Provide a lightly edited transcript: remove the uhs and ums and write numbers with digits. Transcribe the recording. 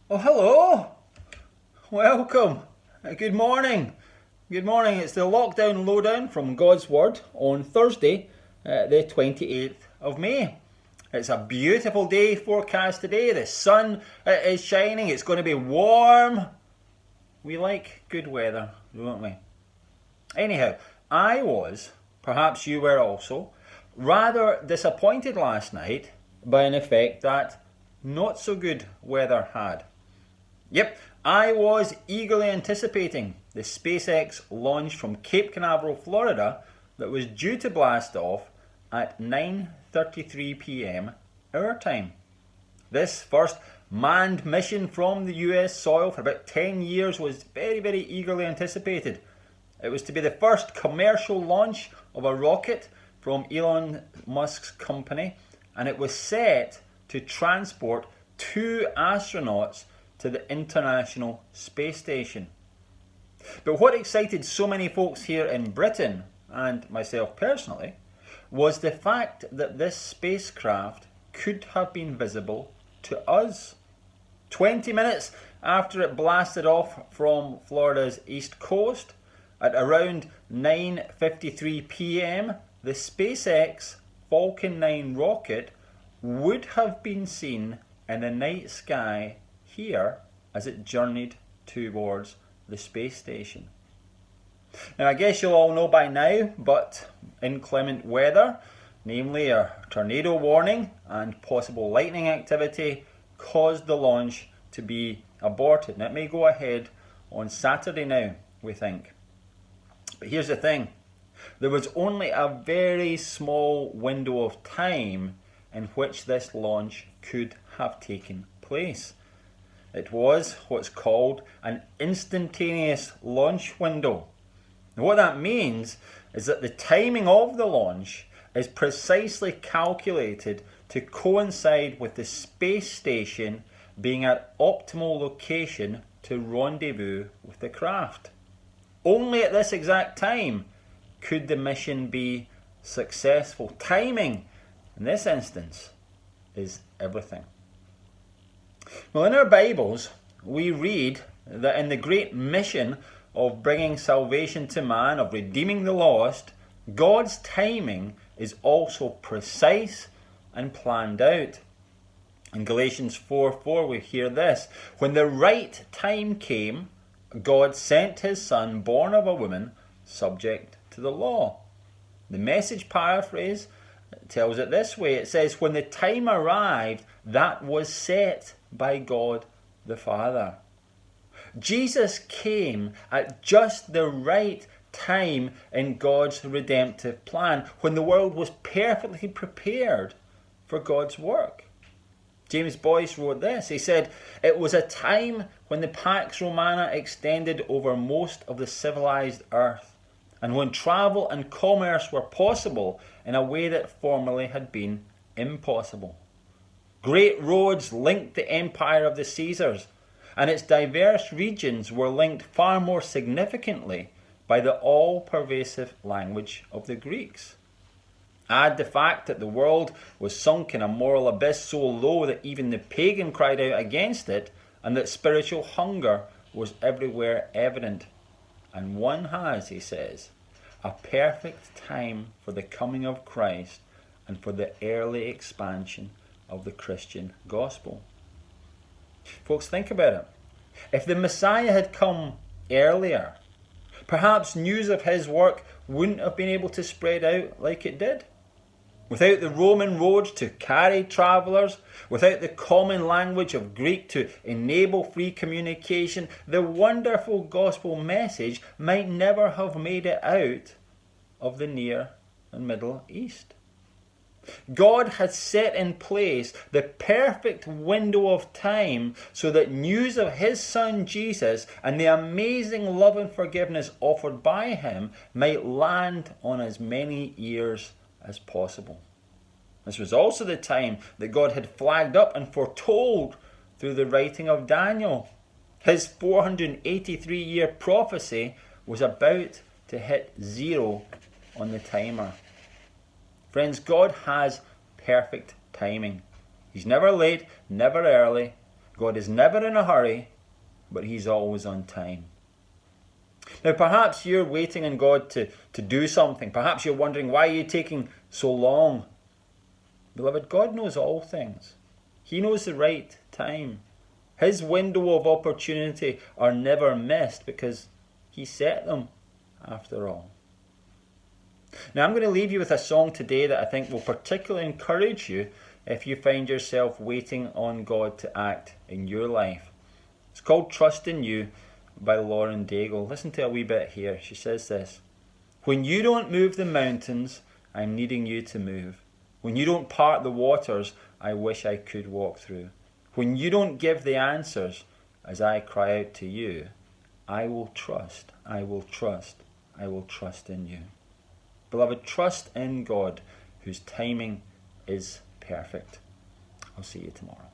Oh, hello. Welcome. Good morning. Good morning. It's the lockdown lowdown from God's Word on Thursday, the 28th of May. It's a beautiful day forecast today. The sun is shining. It's going to be warm. We like good weather, don't we? Anyhow, I was, perhaps you were also, rather disappointed last night by an effect that not so good weather had. Yep, I was eagerly anticipating the SpaceX launch from Cape Canaveral, Florida, that was due to blast off at 9:33 p.m. our time. This first manned mission from the US soil for about 10 years was very, very eagerly anticipated. It was to be the first commercial launch of a rocket from Elon Musk's company, and it was set to transport 2 astronauts to the International Space Station. But what excited so many folks here in Britain, and myself personally, was the fact that this spacecraft could have been visible to us. 20 minutes after it blasted off from Florida's east coast, at around 9:53 p.m, the SpaceX Falcon 9 rocket would have been seen in the night sky here as it journeyed towards the space station. Now, I guess you'll all know by now, but inclement weather, namely a tornado warning and possible lightning activity, caused the launch to be aborted. Now, it may go ahead on Saturday now, we think. But here's the thing. There was only a very small window of time in which this launch could have taken place. It was what's called an instantaneous launch window. And what that means is that the timing of the launch is precisely calculated to coincide with the space station being at optimal location to rendezvous with the craft. Only at this exact time could the mission be successful. Timing, in this instance, is everything. Well, in our Bibles, we read that in the great mission of bringing salvation to man, of redeeming the lost, God's timing is also precise and planned out. In Galatians 4:4 we hear this: when the right time came, God sent his Son, born of a woman, subject to the law. The Message paraphrase tells it this way. It says, when the time arrived, that was set by God the Father. Jesus came at just the right time in God's redemptive plan, when the world was perfectly prepared for God's work. James Boyce wrote this. He said, it was a time when the Pax Romana extended over most of the civilized earth, and when travel and commerce were possible in a way that formerly had been impossible. Great roads linked the empire of the Caesars, and its diverse regions were linked far more significantly by the all-pervasive language of the Greeks. Add the fact that the world was sunk in a moral abyss so low that even the pagan cried out against it, and that spiritual hunger was everywhere evident. And one has, he says, a perfect time for the coming of Christ and for the early expansion of the Christian gospel. Folks, think about it. If the Messiah had come earlier, perhaps news of his work wouldn't have been able to spread out like it did. Without the Roman roads to carry travellers, without the common language of Greek to enable free communication, the wonderful gospel message might never have made it out of the Near and Middle East. God had set in place the perfect window of time so that news of his Son Jesus and the amazing love and forgiveness offered by him might land on as many ears as possible. This was also the time that God had flagged up and foretold through the writing of Daniel. His 483-year prophecy was about to hit zero on the timer. Friends, God has perfect timing. He's never late, never early. God is never in a hurry, but he's always on time. Now, perhaps you're waiting on God to do something. Perhaps you're wondering, why are you taking so long? Beloved, God knows all things. He knows the right time. His window of opportunity are never missed because he set them, after all. Now, I'm going to leave you with a song today that I think will particularly encourage you if you find yourself waiting on God to act in your life. It's called Trust in You by Lauren Daigle. Listen to a wee bit here. She says this: when you don't move the mountains, I'm needing you to move. When you don't part the waters, I wish I could walk through. When you don't give the answers, as I cry out to you, I will trust, I will trust, I will trust in you. Beloved, trust in God, whose timing is perfect. I'll see you tomorrow.